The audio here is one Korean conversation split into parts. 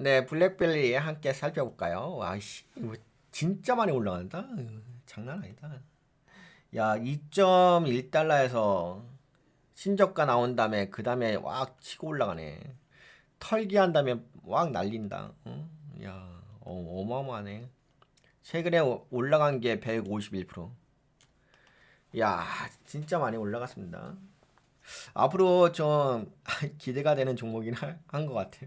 네, 블랙벨리 함께 살펴볼까요? 와씨, 이거 진짜 많이 올라간다. 장난 아니다. 야, 2.1달러에서 신저가 나온 다음에 그 다음에 왁 치고 올라가네. 털기 한 다음에 왁 날린다. 응? 야, 어마어마하네. 최근에 올라간 게 151%. 야, 진짜 많이 올라갔습니다. 앞으로 좀 기대가 되는 종목이긴 한 것 같아.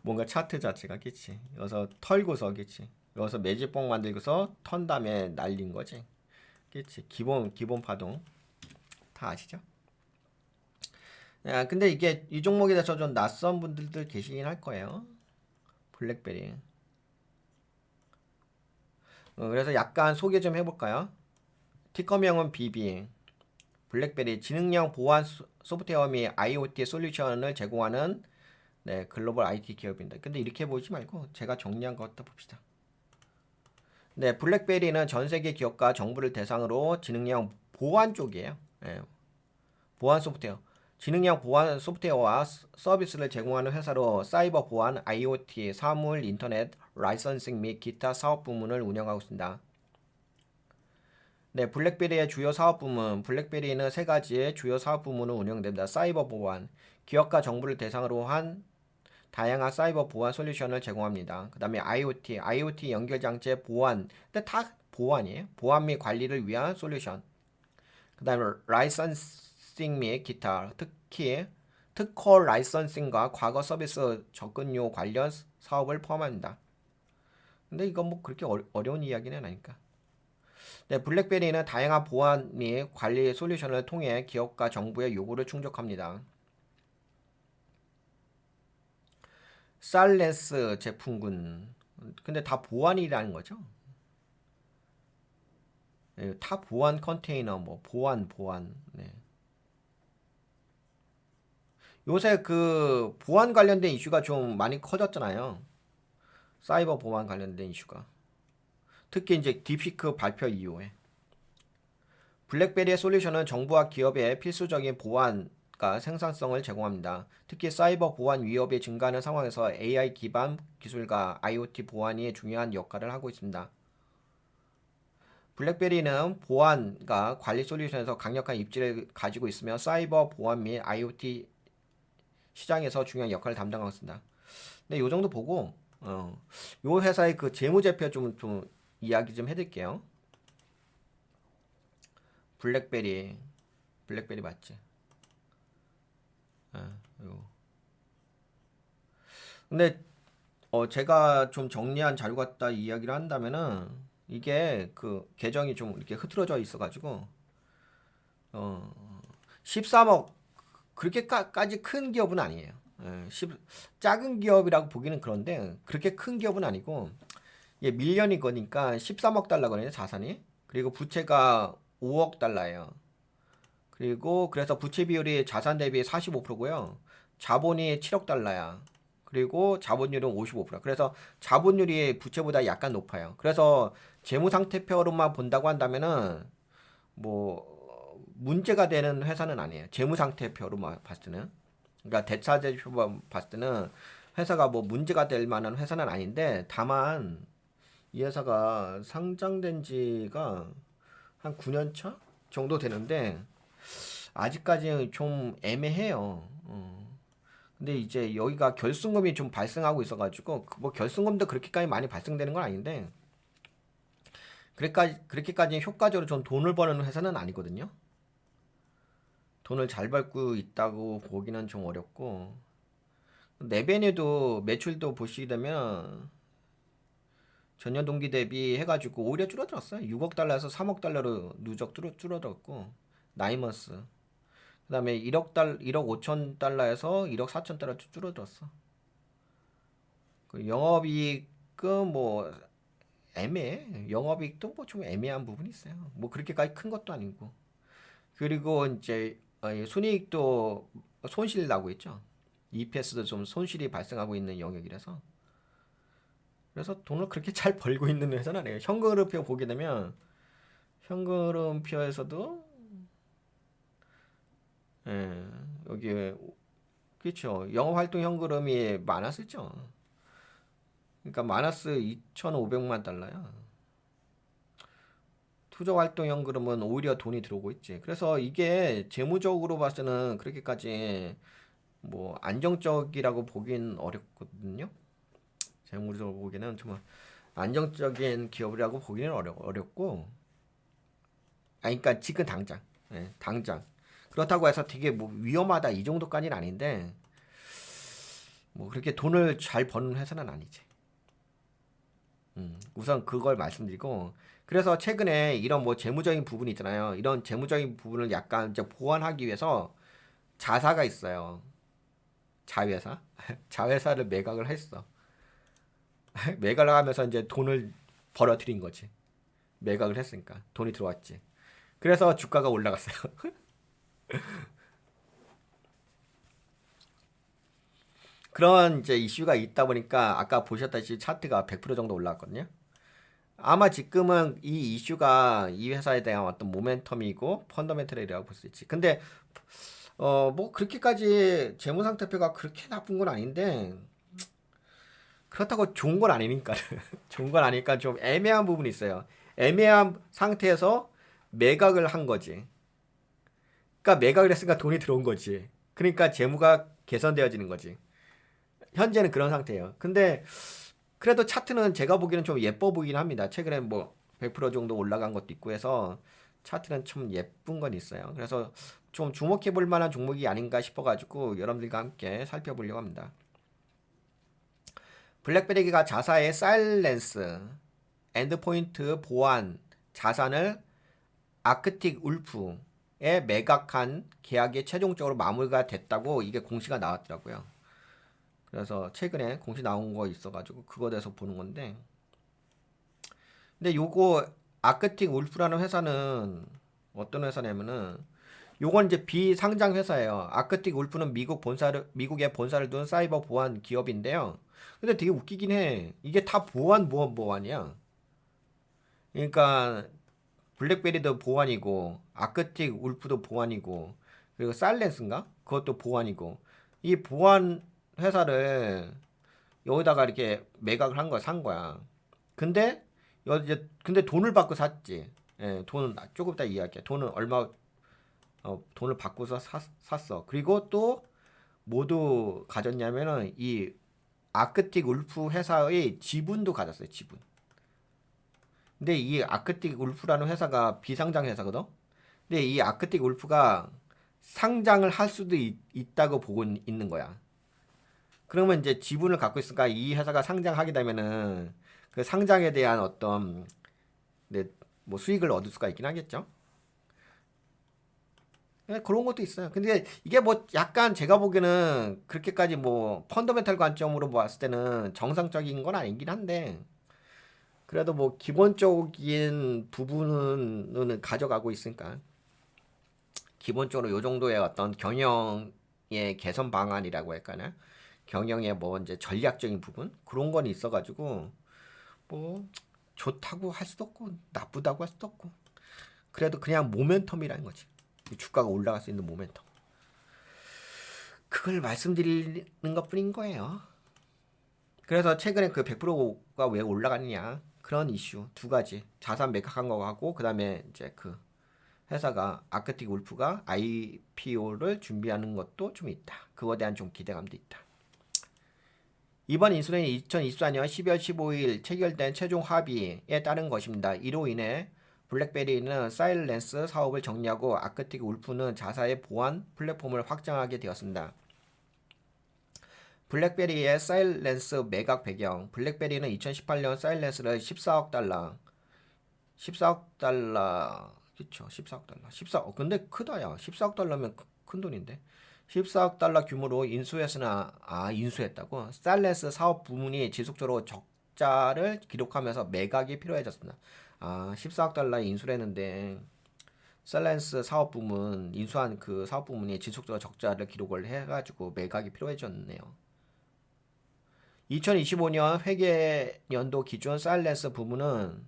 뭔가 차트 자체가 그치. 여기서 털고서 그치. 여기서 매집봉 만들고서 턴 다음에 날린 거지. 그치. 기본 파동 다 아시죠? 야, 근데 이게 이 종목에 대해서 좀 낯선 분들도 계시긴 할 거예요. 블랙베리. 그래서 약간 소개 좀 해볼까요? 티커명은 BB. 블랙베리 지능형 보안 소프트웨어 및 IoT 솔루션을 제공하는 네, 글로벌 IT 기업입니다. 근데 이렇게 보지 말고 제가 정리한 것부터 봅시다. 네, 블랙베리는 전 세계 기업과 정부를 대상으로 지능형 보안 쪽이에요. 예, 보안 소프트웨어. 지능형 보안 소프트웨어와 서비스를 제공하는 회사로 사이버 보안, IoT, 사물, 인터넷, 라이선싱 및 기타 사업 부문을 운영하고 있습니다. 네, 블랙베리의 주요 사업 부문. 블랙베리는 세 가지의 주요 사업 부문을 운영됩니다. 사이버 보안. 기업과 정부를 대상으로 한 다양한 사이버 보안 솔루션을 제공합니다. 그 다음에 IoT 연결 장치의 보안. 근데 다 보안이에요. 보안 및 관리를 위한 솔루션. 그 다음에 라이선싱 및 기타. 특히 특허 라이선싱과 과거 서비스 접근료 관련 사업을 포함합니다. 근데 이건 뭐 그렇게 어려운 이야기는 아니까. 네, 블랙베리는 다양한 보안 및 관리 솔루션을 통해 기업과 정부의 요구를 충족합니다. 살렌스 제품군. 근데 다 보안이라는 거죠. 네, 타 보안 컨테이너 뭐 보안. 네. 요새 그 보안 관련된 이슈가 좀 많이 커졌잖아요. 사이버 보안 관련된 이슈가. 특히 이제 딥시크 발표 이후에 블랙베리의 솔루션은 정부와 기업의 필수적인 보안과 생산성을 제공합니다. 특히 사이버 보안 위협이 증가하는 상황에서 AI 기반 기술과 IoT 보안이 중요한 역할을 하고 있습니다. 블랙베리는 보안과 관리 솔루션에서 강력한 입지를 가지고 있으며 사이버 보안 및 IoT 시장에서 중요한 역할을 담당하고 있습니다. 근데 요 정도 보고 요 회사의 그 재무제표 좀 이야기 좀 해드릴게요. 블랙베리 블랙베리 맞지? 요. 근데 제가 좀 정리한 자료 같다 이야기를 한다면은 이게 그 계정이 좀 이렇게 흐트러져 있어가지고 13억 그렇게까지 큰 기업은 아니에요. 예, 작은 기업이라고 보기는 그런데 그렇게 큰 기업은 아니고 이게 밀리언이 거니까 13억 달러거든요 자산이. 그리고 부채가 5억 달러예요. 그리고 그래서 부채 비율이 자산 대비 45%고요. 자본이 7억 달러야. 그리고 자본율은 55%. 그래서 자본율이 부채보다 약간 높아요. 그래서 재무 상태표로만 본다고 한다면은 뭐 문제가 되는 회사는 아니에요. 재무 상태표로만 봤을 때는. 그러니까 대차제표만 봤을 때는 회사가 뭐 문제가 될 만한 회사는 아닌데 다만 이 회사가 상장된 지가 한 9년 차 정도 되는데 아직까지는 좀 애매해요. 근데 이제 여기가 결승금이 좀 발생하고 있어가지고 뭐 결승금도 그렇게까지 많이 발생되는 건 아닌데 그렇게까지 효과적으로 좀 돈을 버는 회사는 아니거든요. 돈을 잘 벌고 있다고 보기는 좀 어렵고 레베뉴도 매출도 보시게 되면 전년 동기 대비 해가지고 오히려 줄어들었어요. 6억 달러에서 3억 달러로 누적 줄어들었고 나이먼스 그다음에 1억 5천 달러에서 1억 4천 달러 줄어들었어. 그 영업이익은 뭐 애매해. 영업이익도 뭐 좀 애매한 부분이 있어요. 뭐 그렇게까지 큰 것도 아니고. 그리고 이제 순이익도 손실 나고 있죠. EPS도 좀 손실이 발생하고 있는 영역이라서. 그래서 돈을 그렇게 잘 벌고 있는 회사는 아니에요. 현금흐름표 보게 되면 현금흐름표에서도 예, 여기 그렇죠. 영업활동 현금흐름이 많았었죠. 그러니까 마이너스 2,500만 달러야. 투자 활동형 그러면 오히려 돈이 들어오고 있지. 그래서 이게 재무적으로 봤을 때는 그렇게까지 뭐 안정적이라고 보긴 어렵거든요. 재무적으로 보기는 좀 안정적인 기업이라고 보기는 어렵고. 그러니까 지금 당장, 예, 당장. 그렇다고 해서 되게 뭐 위험하다 이 정도까지는 아닌데 뭐 그렇게 돈을 잘 버는 회사는 아니지. 우선 그걸 말씀드리고 그래서 최근에 이런 뭐 재무적인 부분이 있잖아요. 이런 재무적인 부분을 약간 이제 보완하기 위해서 자사가 있어요. 자회사. 자회사를 매각을 했어. 매각을 하면서 이제 돈을 벌어들인 거지. 매각을 했으니까 돈이 들어왔지. 그래서 주가가 올라갔어요. 그런 이제 이슈가 있다 보니까 아까 보셨다시피 차트가 100% 정도 올라왔거든요. 아마 지금은 이 이슈가 이 회사에 대한 어떤 모멘텀이고 펀더멘털이라고 볼 수 있지. 근데 뭐 그렇게까지 재무 상태표가 그렇게 나쁜 건 아닌데 그렇다고 좋은 건 아니니까 좋은 건 아니니까 좀 애매한 부분이 있어요. 애매한 상태에서 매각을 한 거지. 그러니까 매각을 했으니까 돈이 들어온 거지. 그러니까 재무가 개선되어지는 거지. 현재는 그런 상태예요. 근데 그래도 차트는 제가 보기에는 좀 예뻐 보이긴 합니다. 최근에 뭐 100% 정도 올라간 것도 있고 해서 차트는 좀 예쁜 건 있어요. 그래서 좀 주목해 볼 만한 종목이 아닌가 싶어가지고 여러분들과 함께 살펴보려고 합니다. 블랙베리가 자사의 사일렌스, 엔드포인트 보안 자산을 아크틱 울프에 매각한 계약이 최종적으로 마무리가 됐다고 이게 공시가 나왔더라고요. 그래서 최근에 공시 나온 거 있어가지고 그거 대해서 보는 건데 근데 요거 아크틱 울프라는 회사는 어떤 회사냐면은 요건 이제 비상장 회사예요. 아크틱 울프는 미국에 본사를 둔 사이버 보안 기업인데요. 근데 되게 웃기긴 해. 이게 다 보안이야. 그러니까 블랙베리도 보안이고 아크틱 울프도 보안이고 그리고 사일렌스인가? 그것도 보안이고 이 보안 회사를 여기다가 이렇게 매각을 산 거야. 근데 이제 근데 돈을 받고 샀지. 예, 돈은 조금 이따 이야기해. 돈은 얼마 돈을 받고서 샀어. 그리고 또 모두 가졌냐면은 이 아크틱 울프 회사의 지분도 가졌어요. 지분. 근데 이 아크틱 울프라는 회사가 비상장 회사거든. 근데 이 아크틱 울프가 상장을 할 수도 있다고 보고 있는 거야. 그러면 이제 지분을 갖고 있으니까 이 회사가 상장하게 되면은 그 상장에 대한 어떤 네, 뭐 수익을 얻을 수가 있긴 하겠죠. 네, 그런 것도 있어요. 근데 이게 뭐 약간 제가 보기에는 그렇게까지 뭐 펀더멘탈 관점으로 봤을 때는 정상적인 건 아니긴 한데 그래도 뭐 기본적인 부분은 가져가고 있으니까 기본적으로 요 정도의 어떤 경영의 개선 방안이라고 할까나 경영의 뭐 이제 전략적인 부분 그런 건 있어가지고 뭐 좋다고 할 수도 없고 나쁘다고 할 수도 없고 그래도 그냥 모멘텀이라는 거지. 주가가 올라갈 수 있는 모멘텀. 그걸 말씀드리는 것뿐인 거예요. 그래서 최근에 그 100%가 왜 올라갔냐 그런 이슈 두 가지 자산 매각한 거하고 그다음에 이제 그 회사가 아크틱 울프가 IPO를 준비하는 것도 좀 있다. 그거에 대한 좀 기대감도 있다. 이번 인수는 2024년 12월 15일 체결된 최종 합의에 따른 것입니다. 이로 인해 블랙베리는 사일렌스 사업을 정리하고 아크틱 울프는 자사의 보안 플랫폼을 확장하게 되었습니다. 블랙베리의 사일렌스 매각 배경 블랙베리는 2018년 사일렌스를 14억 달러 그쵸 14억 달러 14억 근데 크다 야 14억 달러면 큰 돈인데 14억 달러 규모로 인수했다고 사일렌스 사업 부문이 지속적으로 적자를 기록하면서 매각이 필요해졌습니다. 14억 달러에 인수를 했는데 사일렌스 사업 부문 인수한 그 사업 부문이 지속적으로 적자를 기록을 해가지고 매각이 필요해졌네요. 2025년 회계 연도 기준 사일렌스 부문은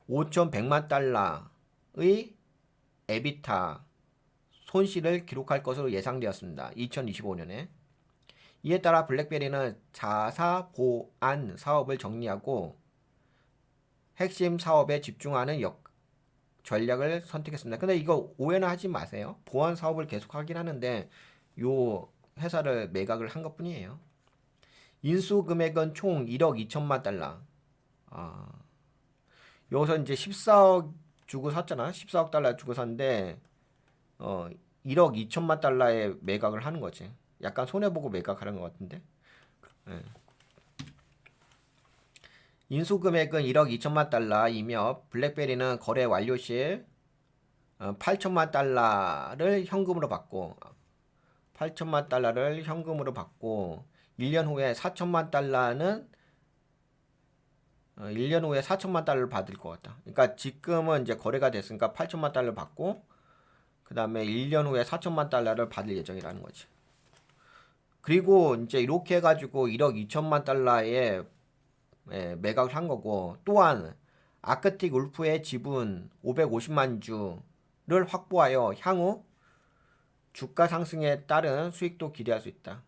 5,100만 달러의 에비타 손실을 기록할 것으로 예상되었습니다. 2025년에 이에 따라 블랙베리는 자사 보안 사업을 정리하고 핵심 사업에 집중하는 전략을 선택했습니다. 근데 이거 오해는 하지 마세요. 보안 사업을 계속 하긴 하는데 요 회사를 매각을 한 것뿐이에요. 인수 금액은 총 1억 2천만 달러. 아, 여기서 이제 14억 주고 샀잖아. 14억 달러 주고 샀는데 1억 2천만 달러에 매각을 하는 거지. 약간 손해보고 매각하는 것 같은데. 예. 인수 금액은 1억 2천만 달러이며 블랙베리는 거래 완료 시 8천만 달러를 현금으로 받고 8천만 달러를 현금으로 받고 1년 후에 4천만 달러는 1년 후에 4천만 달러를 받을 것 같다. 그러니까 지금은 이제 거래가 됐으니까 8천만 달러를 받고 그 다음에 1년 후에 4천만 달러를 받을 예정이라는 거지. 그리고 이제 이렇게 해가지고 1억 2천만 달러에 매각을 한 거고 또한 아크틱 울프의 지분 550만 주를 확보하여 향후 주가 상승에 따른 수익도 기대할 수 있다.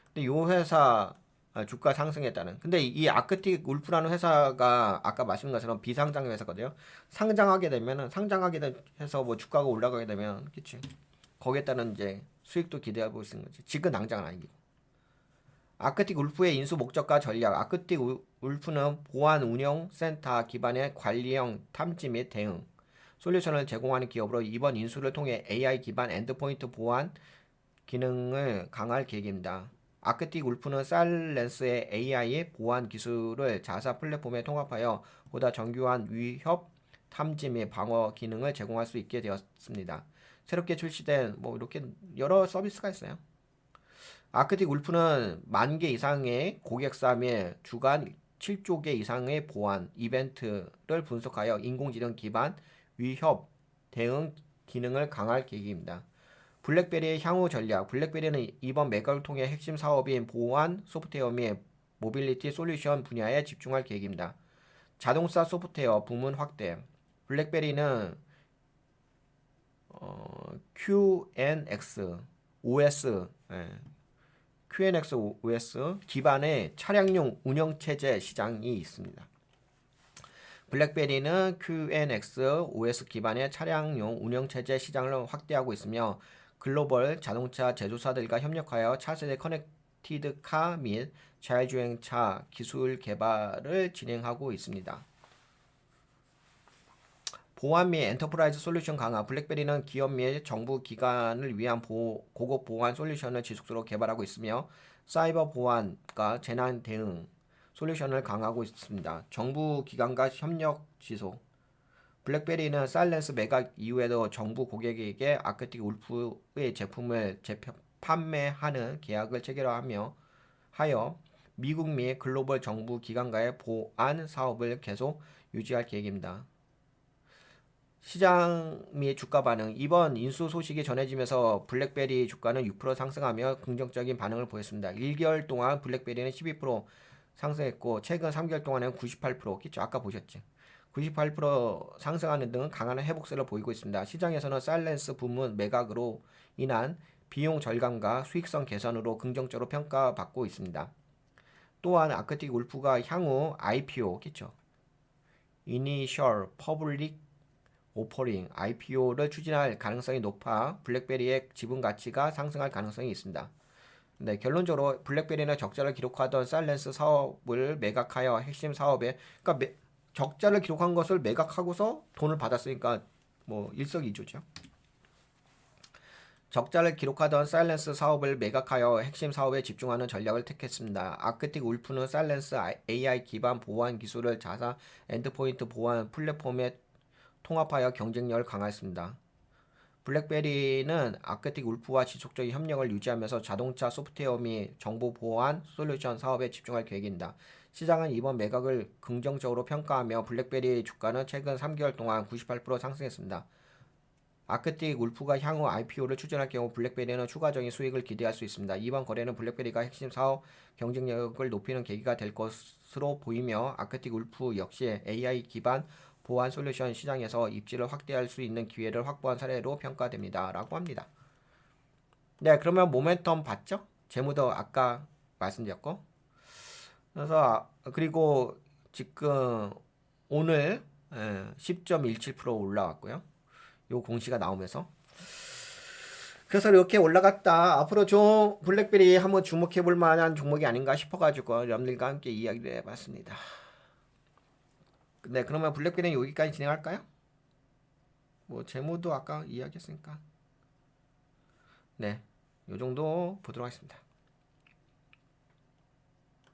근데 이 회사 주가 상승에 따른 근데 이 아크틱 울프라는 회사가 아까 말씀드린 것처럼 비상장 회사거든요. 상장하게 해서 뭐 주가가 올라가게 되면 그치 거기에 따른 이제 수익도 기대하고 있는 거지. 지금 당장은 아니고. 아크틱 울프의 인수 목적과 전략. 아크틱 울프는 보안 운영 센터 기반의 관리형 탐지 및 대응 솔루션을 제공하는 기업으로 이번 인수를 통해 AI 기반 엔드포인트 보안 기능을 강화할 계획입니다. 아크틱 울프는 사일렌스의 AI 보안 기술을 자사 플랫폼에 통합하여 보다 정교한 위협 탐지 및 방어 기능을 제공할 수 있게 되었습니다. 새롭게 출시된 뭐 이렇게 여러 서비스가 있어요. 아크틱 울프는 10,000개 이상의 고객사 및 주간 7조 개 이상의 보안 이벤트를 분석하여 인공지능 기반 위협 대응 기능을 강화할 계획입니다. 블랙베리의 향후 전략. 블랙베리는 이번 매각을 통해 핵심 사업인 보안 소프트웨어 및 모빌리티 솔루션 분야에 집중할 계획입니다. 자동차 소프트웨어 부문 확대. 블랙베리는 QNX OS QNX OS 기반의 차량용 운영체제 시장이 있습니다. 블랙베리는 QNX OS 기반의 차량용 운영체제 시장을 확대하고 있으며 글로벌 자동차 제조사들과 협력하여 차세대 커넥티드카 및 자율주행차 기술 개발을 진행하고 있습니다. 보안 및 엔터프라이즈 솔루션 강화. 블랙베리는 기업 및 정부 기관을 위한 고급 보안 솔루션을 지속적으로 개발하고 있으며 사이버 보안과 재난 대응 솔루션을 강화하고 있습니다. 정부 기관과 협력 지속. 블랙베리는 사일렌스 매각 이후에도 정부 고객에게 아크틱 울프의 제품을 판매하는 계약을 체결하여 미국 및 글로벌 정부 기관과의 보안 사업을 계속 유지할 계획입니다. 시장 및 주가 반응. 이번 인수 소식이 전해지면서 블랙베리 주가는 6% 상승하며 긍정적인 반응을 보였습니다. 1개월 동안 블랙베리는 12% 상승했고 최근 3개월 동안은 98%, 그쵸? 아까 보셨지? 98% 상승하는 등 강한 회복세를 보이고 있습니다. 시장에서는 사일렌스 부문 매각으로 인한 비용 절감과 수익성 개선으로 긍정적으로 평가받고 있습니다. 또한 아크틱 울프가 향후 IPO, 그쵸? Initial Public 오퍼링 IPO를 추진할 가능성이 높아 블랙베리의 지분 가치가 상승할 가능성이 있습니다. 네, 결론적으로 블랙베리는 적자를 기록하던 사일렌스 사업을 매각하여 핵심 사업에 그러니까 적자를 기록한 것을 매각하고서 돈을 받았으니까 뭐 일석이조죠. 적자를 기록하던 사일렌스 사업을 매각하여 핵심 사업에 집중하는 전략을 택했습니다. 아크틱 울프는 사일렌스 AI 기반 보안 기술을 자사 엔드포인트 보안 플랫폼에 통합하여 경쟁력을 강화했습니다. 블랙베리는 아크틱 울프와 지속적인 협력을 유지하면서 자동차 소프트웨어 및 정보 보안 솔루션 사업에 집중할 계획입니다. 시장은 이번 매각을 긍정적으로 평가하며 블랙베리 주가는 최근 3개월 동안 98% 상승했습니다. 아크틱 울프가 향후 IPO를 추진할 경우 블랙베리는 추가적인 수익을 기대할 수 있습니다. 이번 거래는 블랙베리가 핵심 사업 경쟁력을 높이는 계기가 될 것으로 보이며 아크틱 울프 역시 AI 기반 보안 솔루션 시장에서 입지를 확대할 수 있는 기회를 확보한 사례로 평가됩니다. 라고 합니다. 네, 그러면 모멘텀 봤죠? 재무도 아까 말씀드렸고. 그래서 그리고 지금 오늘 10.17% 올라왔고요. 요 공시가 나오면서 그래서 이렇게 올라갔다. 앞으로 좀 블랙베리 한번 주목해 볼 만한 종목이 아닌가 싶어가지고 여러분들과 함께 이야기를 해봤습니다. 네, 그러면 블랙베리는 여기까지 진행할까요? 뭐 재무도 아까 이야기했으니까 네, 요 정도 보도록 하겠습니다.